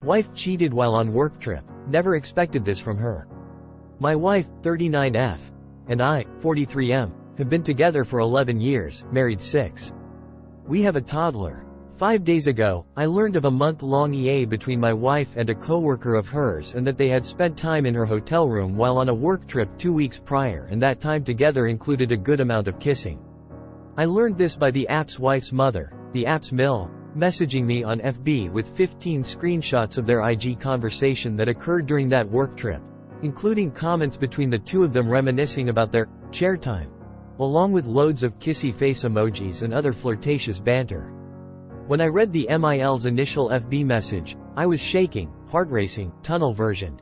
Wife cheated while on work trip. Never expected this from her. My wife, 39F, and I, 43M, have been together for 11 years, married 6. We have a toddler. 5 days ago, I learned of a month-long EA between my wife and a coworker of hers and that they had spent time in her hotel room while on a work trip 2 weeks prior, and that time together included a good amount of kissing. I learned this by the app's wife's mother, the app's Mill, messaging me on FB with 15 screenshots of their IG conversation that occurred during that work trip, including comments between the two of them reminiscing about their chair time, along with loads of kissy-face emojis and other flirtatious banter. When I read the MIL's initial FB message, I was shaking, heart racing, tunnel visioned.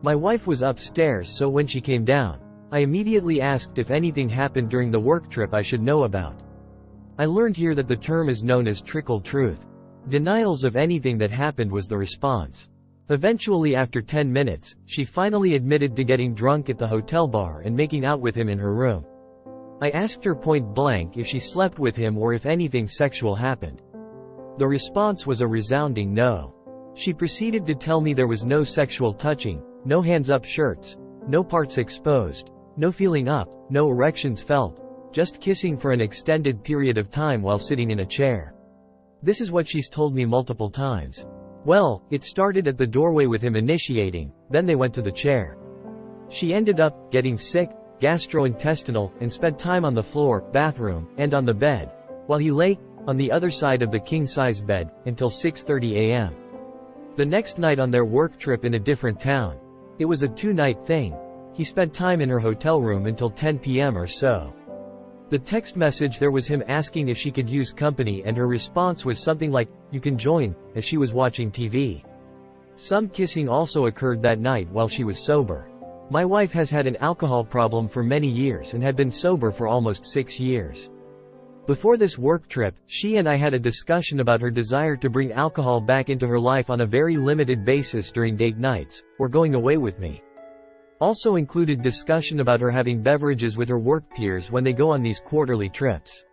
My wife was upstairs, so when she came down, I immediately asked if anything happened during the work trip I should know about. I learned here that the term is known as Trickle Truth. Denials of anything that happened was the response. Eventually, after 10 minutes, she finally admitted to getting drunk at the hotel bar and making out with him in her room. I asked her point blank if she slept with him or if anything sexual happened. The response was a resounding no. She proceeded to tell me there was no sexual touching, no hands-up shirts, no parts exposed, no feeling up, no erections felt, just kissing for an extended period of time while sitting in a chair. This is what she's told me multiple times. Well, it started at the doorway with him initiating, then they went to the chair. She ended up getting sick, gastrointestinal, and spent time on the floor, bathroom, and on the bed, while he lay on the other side of the king-size bed, until 6:30 a.m. The next night on their work trip in a different town. It was a 2-night thing. He spent time in her hotel room until 10 p.m. or so. The text message there was him asking if she could use company, and her response was something like, "You can join," as she was watching TV. Some kissing also occurred that night while she was sober. My wife has had an alcohol problem for many years and had been sober for almost 6 years. Before this work trip, she and I had a discussion about her desire to bring alcohol back into her life on a very limited basis during date nights, or going away with me. Also included discussion about her having beverages with her work peers when they go on these quarterly trips.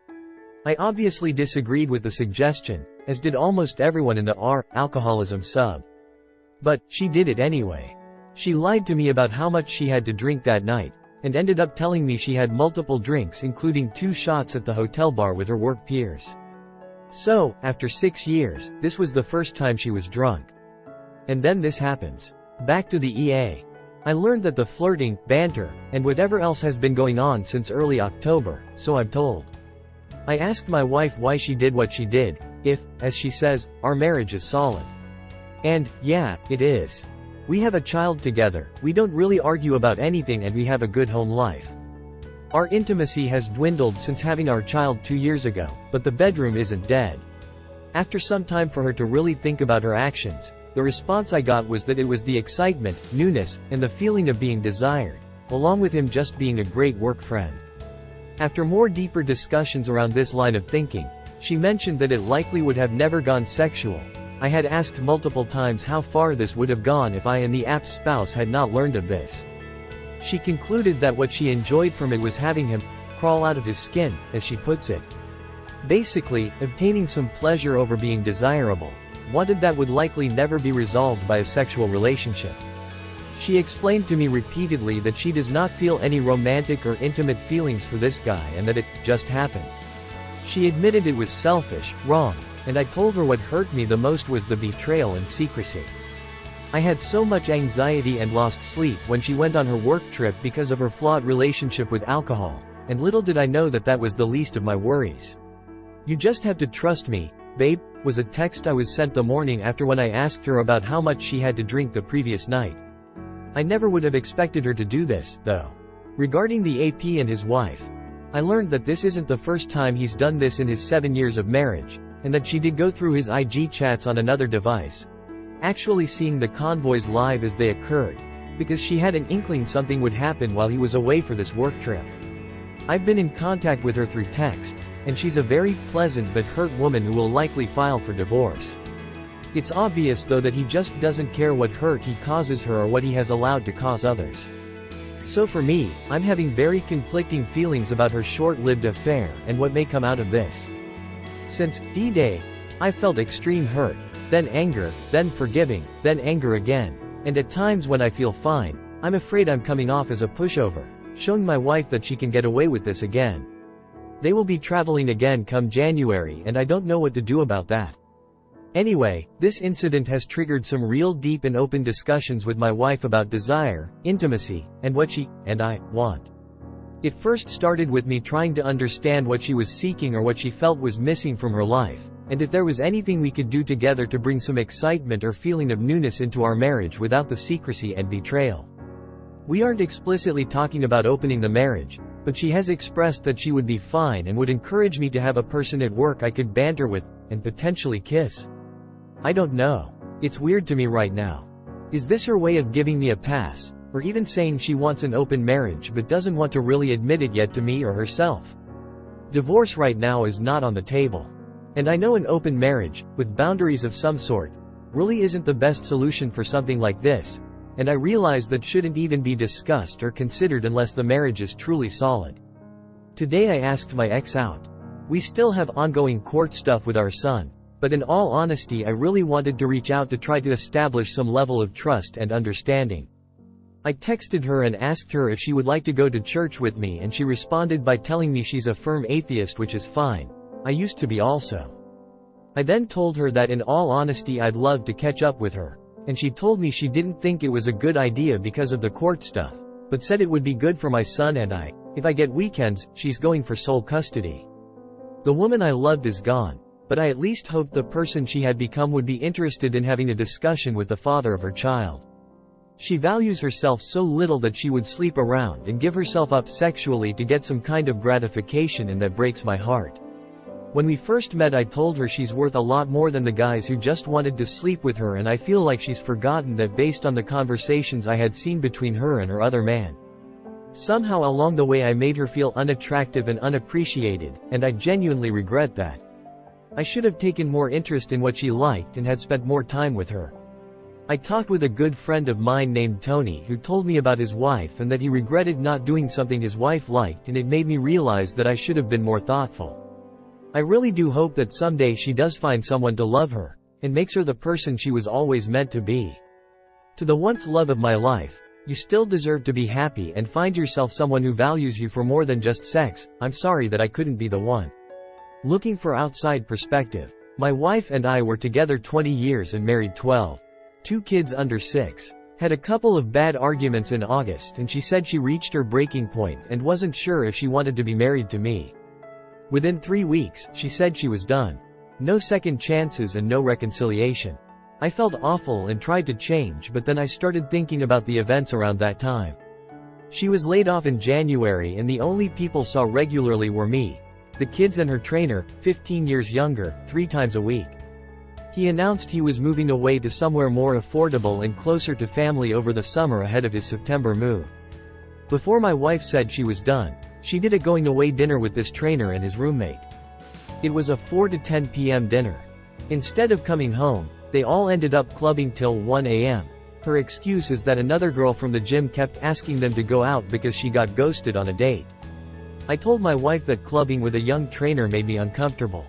I obviously disagreed with the suggestion, as did almost everyone in the alcoholism sub. But she did it anyway. She lied to me about how much she had to drink that night, and ended up telling me she had multiple drinks, including 2 shots at the hotel bar with her work peers. So, after 6 years, this was the first time she was drunk. And then this happens. Back to the EA. I learned that the flirting, banter, and whatever else has been going on since early October, so I'm told. I asked my wife why she did what she did, if, as she says, our marriage is solid. And, yeah, it is. We have a child together, we don't really argue about anything, and we have a good home life. Our intimacy has dwindled since having our child 2 years ago, but the bedroom isn't dead. After some time for her to really think about her actions, the response I got was that it was the excitement, newness, and the feeling of being desired, along with him just being a great work friend. After more deeper discussions around this line of thinking, she mentioned that it likely would have never gone sexual. I had asked multiple times how far this would have gone if I and the app's spouse had not learned of this. She concluded that what she enjoyed from it was having him crawl out of his skin, as she puts it. Basically, obtaining some pleasure over being desirable. Wanted that would likely never be resolved by a sexual relationship. She explained to me repeatedly that she does not feel any romantic or intimate feelings for this guy and that it just happened. She admitted it was selfish, wrong, and I told her what hurt me the most was the betrayal and secrecy. I had so much anxiety and lost sleep when she went on her work trip because of her flawed relationship with alcohol, and little did I know that that was the least of my worries. "You just have to trust me, babe," was a text I was sent the morning after when I asked her about how much she had to drink the previous night. I never would have expected her to do this, though. Regarding the AP and his wife, I learned that this isn't the first time he's done this in his 7 years of marriage, and that she did go through his IG chats on another device, actually seeing the convoys live as they occurred, because she had an inkling something would happen while he was away for this work trip. I've been in contact with her through text, and she's a very pleasant but hurt woman who will likely file for divorce. It's obvious though that he just doesn't care what hurt he causes her or what he has allowed to cause others. So for me, I'm having very conflicting feelings about her short-lived affair and what may come out of this. Since D-Day, I've felt extreme hurt, then anger, then forgiving, then anger again. And at times when I feel fine, I'm afraid I'm coming off as a pushover, showing my wife that she can get away with this again. They will be traveling again come January and I don't know what to do about that. Anyway, this incident has triggered some real deep and open discussions with my wife about desire, intimacy, and what she and I want. It first started with me trying to understand what she was seeking or what she felt was missing from her life, and if there was anything we could do together to bring some excitement or feeling of newness into our marriage without the secrecy and betrayal. We aren't explicitly talking about opening the marriage, but she has expressed that she would be fine and would encourage me to have a person at work I could banter with, and potentially kiss. I don't know. It's weird to me right now. Is this her way of giving me a pass, or even saying she wants an open marriage but doesn't want to really admit it yet to me or herself? Divorce right now is not on the table. And I know an open marriage, with boundaries of some sort, really isn't the best solution for something like this, and I realize that shouldn't even be discussed or considered unless the marriage is truly solid. Today I asked my ex out. We still have ongoing court stuff with our son, but in all honesty I really wanted to reach out to try to establish some level of trust and understanding. I texted her and asked her if she would like to go to church with me and she responded by telling me she's a firm atheist, which is fine. I used to be also. I then told her that in all honesty I'd love to catch up with her, and she told me she didn't think it was a good idea because of the court stuff, but said it would be good for my son and I. If I get weekends, she's going for sole custody. The woman I loved is gone, but I at least hoped the person she had become would be interested in having a discussion with the father of her child. She values herself so little that she would sleep around and give herself up sexually to get some kind of gratification, and that breaks my heart. When we first met I told her she's worth a lot more than the guys who just wanted to sleep with her, and I feel like she's forgotten that based on the conversations I had seen between her and her other man. Somehow along the way I made her feel unattractive and unappreciated, and I genuinely regret that. I should have taken more interest in what she liked and had spent more time with her. I talked with a good friend of mine named Tony who told me about his wife and that he regretted not doing something his wife liked, and it made me realize that I should have been more thoughtful. I really do hope that someday she does find someone to love her, and makes her the person she was always meant to be. To the once love of my life, you still deserve to be happy and find yourself someone who values you for more than just sex. I'm sorry that I couldn't be the one. Looking for outside perspective. My wife and I were together 20 years and married 12. 2 kids under 6. Had a couple of bad arguments in August and she said she reached her breaking point and wasn't sure if she wanted to be married to me. Within 3 weeks, she said she was done. No second chances and no reconciliation. I felt awful and tried to change, but then I started thinking about the events around that time. She was laid off in January and the only people saw regularly were me, the kids and her trainer, 15 years younger, 3 times a week. He announced he was moving away to somewhere more affordable and closer to family over the summer ahead of his September move. Before my wife said she was done, she did a going away dinner with this trainer and his roommate. It was a 4 to 10 p.m. dinner. Instead of coming home, they all ended up clubbing till 1 a.m. Her excuse is that another girl from the gym kept asking them to go out because she got ghosted on a date. I told my wife that clubbing with a young trainer made me uncomfortable.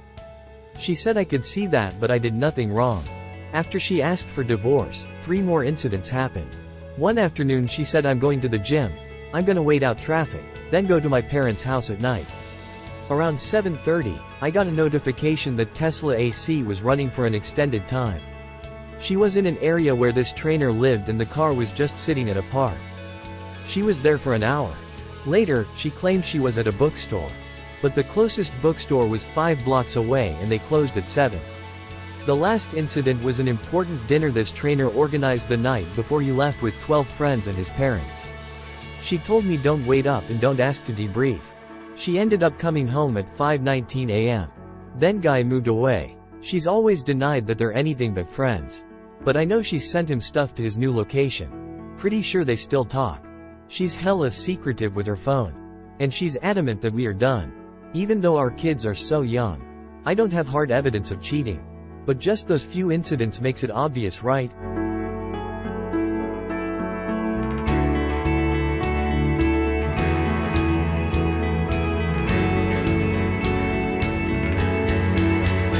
She said I could see that, but I did nothing wrong. After she asked for divorce, 3 more incidents happened. One afternoon she said, "I'm going to the gym. I'm gonna wait out traffic, then go to my parents' house at night." Around 7:30, I got a notification that Tesla AC was running for an extended time. She was in an area where this trainer lived and the car was just sitting at a park. She was there for an hour. Later, she claimed she was at a bookstore. But the closest bookstore was 5 blocks away and they closed at 7. The last incident was an important dinner this trainer organized the night before he left with 12 friends and his parents. She told me don't wait up and don't ask to debrief. She ended up coming home at 5:19 a.m. Then guy moved away. She's always denied that they're anything but friends. But I know she's sent him stuff to his new location. Pretty sure they still talk. She's hella secretive with her phone. And she's adamant that we are done. Even though our kids are so young. I don't have hard evidence of cheating. But just those few incidents makes it obvious, right?